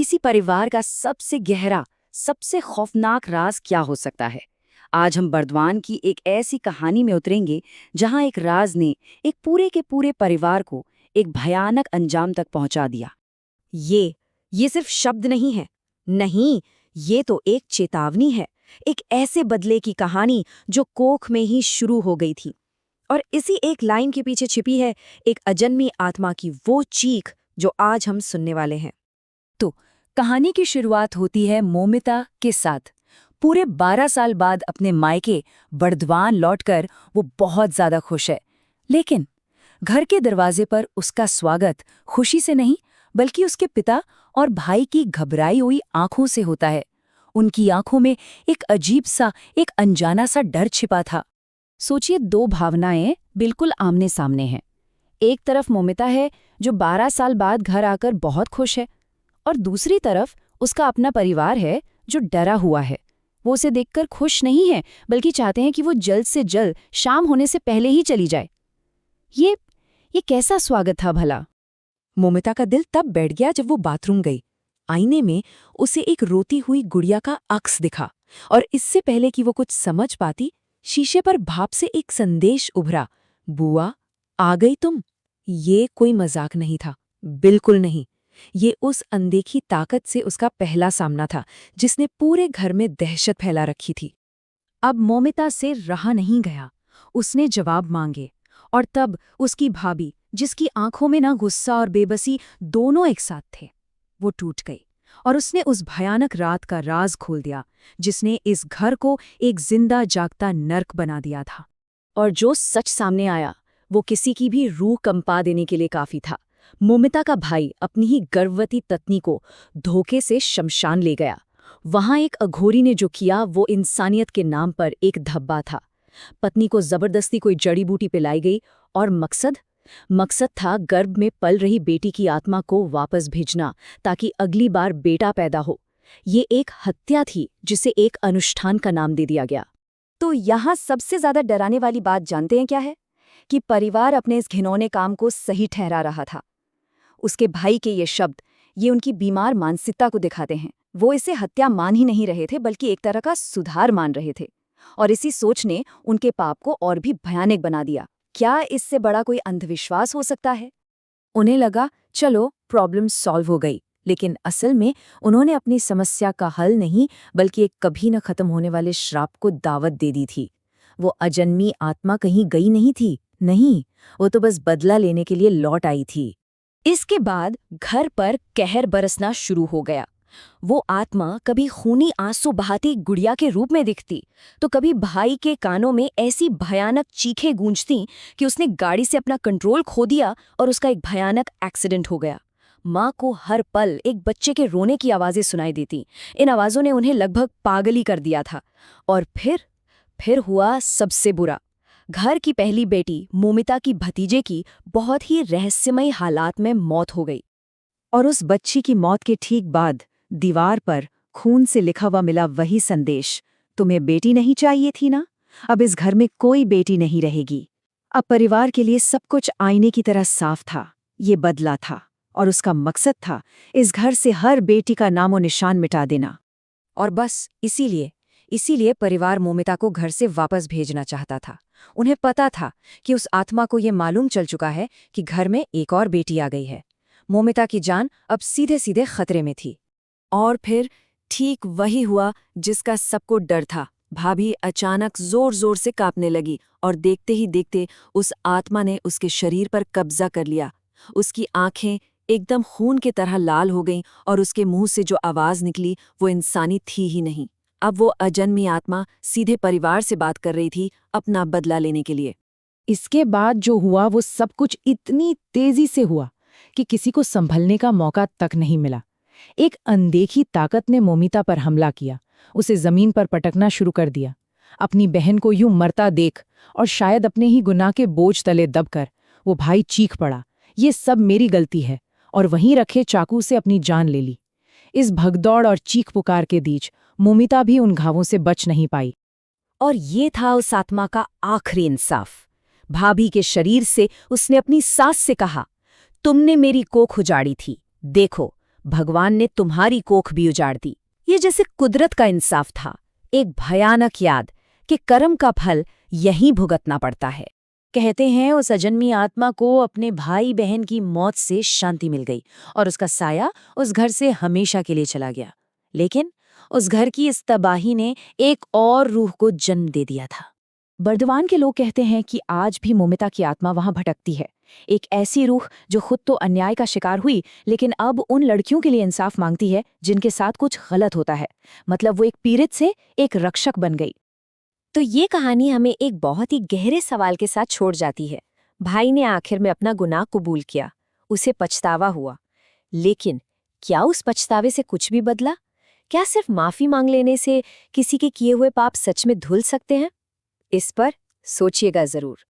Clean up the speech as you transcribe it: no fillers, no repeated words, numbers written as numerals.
किसी परिवार का सबसे गहरा, सबसे खौफनाक राज क्या हो सकता है। आज हम बर्दवान की एक ऐसी कहानी में उतरेंगे जहां एक राज ने एक पूरे के पूरे परिवार को एक भयानक अंजाम तक पहुंचा दिया। ये सिर्फ शब्द नहीं है। नहीं, ये तो एक चेतावनी है। एक ऐसे बदले की कहानी जो कोख में ही शुरू हो गई थी। और इसी एक लाइन के पीछे छिपी है एक अजन्मी आत्मा की वो चीख जो आज हम सुनने वाले हैं। तो कहानी की शुरुआत होती है मोमिता के साथ। पूरे 12 साल बाद अपने मायके बर्दवान लौटकर वो बहुत ज्यादा खुश है। लेकिन घर के दरवाजे पर उसका स्वागत खुशी से नहीं, बल्कि उसके पिता और भाई की घबराई हुई आंखों से होता है। उनकी आंखों में एक अजीब सा, एक अनजाना सा डर छिपा था। सोचिए, दो भावनाएं बिल्कुल आमने सामने हैं। एक तरफ मोमिता है जो 12 साल बाद घर आकर बहुत खुश है, और दूसरी तरफ उसका अपना परिवार है जो डरा हुआ है। वो उसे देखकर खुश नहीं है, बल्कि चाहते हैं कि वो जल्द से जल्द शाम होने से पहले ही चली जाए। ये कैसा स्वागत था भला? मोमिता का दिल तब बैठ गया जब वो बाथरूम गई। आईने में उसे एक रोती हुई गुड़िया का अक्स दिखा, और इससे पहले कि वो कुछ समझ पाती, शीशे पर भाप से एक संदेश उभरा, बुआ आ गई तुम। ये कोई मजाक नहीं था, बिल्कुल नहीं। ये उस अनदेखी ताकत से उसका पहला सामना था जिसने पूरे घर में दहशत फैला रखी थी। अब मोमिता से रहा नहीं गया। उसने जवाब मांगे, और तब उसकी भाभी, जिसकी आंखों में ना गुस्सा और बेबसी दोनों एक साथ थे, वो टूट गई। और उसने उस भयानक रात का राज खोल दिया जिसने इस घर को एक जिंदा जागता नर्क बना दिया था। और जो सच सामने आया वो किसी की भी रूह कंपा देने के लिए काफी था। मोमिता का भाई अपनी ही गर्भवती पत्नी को धोखे से शमशान ले गया। वहां एक अघोरी ने जो किया वो इंसानियत के नाम पर एक धब्बा था। पत्नी को जबरदस्ती कोई जड़ी बूटी पिलाई गई, और मकसद था गर्भ में पल रही बेटी की आत्मा को वापस भेजना, ताकि अगली बार बेटा पैदा हो। ये एक हत्या थी जिसे एक अनुष्ठान का नाम दे दिया गया। तो यहाँ सबसे ज्यादा डराने वाली बात जानते हैं क्या है? कि परिवार अपने इस घिनौने काम को सही ठहरा रहा था। उसके भाई के ये शब्द, ये उनकी बीमार मानसिकता को दिखाते हैं। वो इसे हत्या मान ही नहीं रहे थे, बल्कि एक तरह का सुधार मान रहे थे। और इसी सोच ने उनके पाप को और भी भयानक बना दिया। क्या इससे बड़ा कोई अंधविश्वास हो सकता है? उन्हें लगा चलो प्रॉब्लम सॉल्व हो गई, लेकिन असल में उन्होंने अपनी समस्या का हल नहीं, बल्कि एक कभी न खत्म होने वाले श्राप को दावत दे दी थी। वो अजन्मी आत्मा कहीं गई नहीं थी, नहीं, वो तो बस बदला लेने के लिए लौट आई थी। इसके बाद घर पर कहर बरसना शुरू हो गया। वो आत्मा कभी खूनी आंसू बहाती गुड़िया के रूप में दिखती, तो कभी भाई के कानों में ऐसी भयानक चीखें गूंजती कि उसने गाड़ी से अपना कंट्रोल खो दिया और उसका एक भयानक एक्सीडेंट हो गया। माँ को हर पल एक बच्चे के रोने की आवाज़ें सुनाई देती। इन आवाज़ों ने उन्हें लगभग पागल ही कर दिया था। और फिर हुआ सबसे बुरा। घर की पहली बेटी मोमिता की भतीजे की बहुत ही रहस्यमय हालात में मौत हो गई। और उस बच्ची की मौत के ठीक बाद दीवार पर खून से लिखा हुआ मिला वही संदेश, तुम्हें बेटी नहीं चाहिए थी ना? अब इस घर में कोई बेटी नहीं रहेगी। अब परिवार के लिए सब कुछ आईने की तरह साफ था। ये बदला था, और उसका मकसद था इस घर से हर बेटी का नामो निशान मिटा देना। और बस इसीलिए परिवार मोमिता को घर से वापस भेजना चाहता था। उन्हें पता था कि उस आत्मा को ये मालूम चल चुका है कि घर में एक और बेटी आ गई है। मोमिता की जान अब सीधे सीधे खतरे में थी। और फिर ठीक वही हुआ जिसका सबको डर था। भाभी अचानक जोर जोर से कांपने लगी, और देखते ही देखते उस आत्मा ने उसके शरीर पर कब्जा कर लिया। उसकी आंखें एकदम खून की तरह लाल हो गईं, और उसके मुंह से जो आवाज निकली वो इंसानी थी ही नहीं। अब वो अजन्मी आत्मा सीधे परिवार से बात कर रही थी, अपना बदला लेने के लिए। इसके बाद जो हुआ वो सब कुछ इतनी तेजी से हुआ कि किसी को संभलने का मौका तक नहीं मिला। एक अनदेखी ताकत ने मोमिता पर हमला किया, उसे जमीन पर पटकना शुरू कर दिया। अपनी बहन को यूं मरता देख और शायद अपने ही गुनाह के बोझ तले दबकर वो भाई चीख पड़ा, ये सब मेरी गलती है, और वहीं रखे चाकू से अपनी जान ले ली। इस भगदौड़ और चीख पुकार के बीच मोमिता भी उन घावों से बच नहीं पाई। और ये था उस आत्मा का आखिरी इंसाफ। भाभी के शरीर से उसने अपनी सास से कहा, तुमने मेरी कोख उजाड़ी थी, देखो भगवान ने तुम्हारी कोख भी उजाड़ दी। ये जैसे कुदरत का इंसाफ था, एक भयानक याद कि कर्म का फल यहीं भुगतना पड़ता है। कहते हैं उस अजन्मी आत्मा को अपने भाई बहन की मौत से शांति मिल गई और उसका साया उस घर से हमेशा के लिए चला गया। लेकिन उस घर की इस तबाही ने एक और रूह को जन्म दे दिया था। बर्दवान के लोग कहते हैं कि आज भी मोमिता की आत्मा वहां भटकती है, एक ऐसी रूह जो खुद तो अन्याय का शिकार हुई लेकिन अब उन लड़कियों के लिए इंसाफ मांगती है जिनके साथ कुछ गलत होता है। मतलब वो एक पीड़ित से एक रक्षक बन गई। तो ये कहानी हमें एक बहुत ही गहरे सवाल के साथ छोड़ जाती है। भाई ने आखिर में अपना गुनाह कबूल किया, उसे पछतावा हुआ, लेकिन क्या उस पछतावे से कुछ भी बदला? क्या सिर्फ माफी मांग लेने से किसी के किए हुए पाप सच में धुल सकते हैं? इस पर सोचिएगा जरूर।